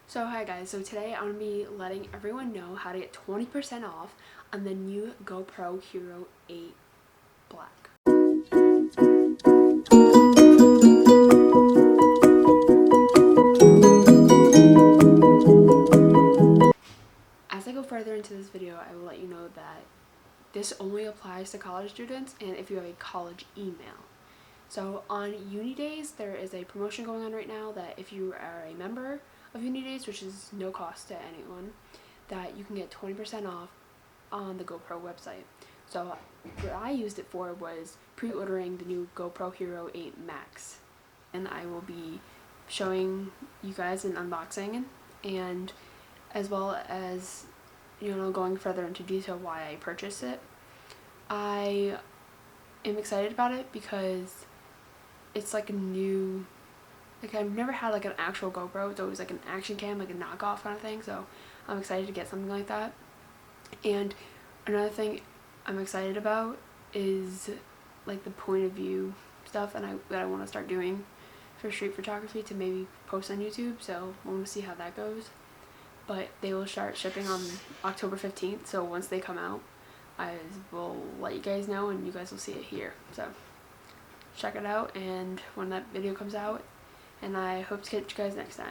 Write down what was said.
So hi guys, so today I'm going to be letting everyone know how to get 20% off on the new GoPro Hero 8 Black. As I go further into this video, I will let you know that this only applies to college students and if you have a college email. So on UNiDAYS, there is a promotion going on right now that if you are a member of UNiDAYS, which is no cost to anyone, that you can get 20% off on the GoPro website. So what I used it for was pre-ordering the new GoPro Hero 8 Max. And I will be showing you guys an unboxing and as well as, going further into detail why I purchased it. I am excited about it because it's like a new, I've never had like an actual GoPro. It's always like an action cam, like a knockoff kind of thing, so I'm excited to get something like that. And another thing I'm excited about is like the point of view stuff that I want to start doing for street photography to maybe post on YouTube, so I want to see how that goes. But they will start shipping on October 15th, so once they come out, I will let you guys know and you guys will see it here. So check it out and when that video comes out, and I hope to catch you guys next time.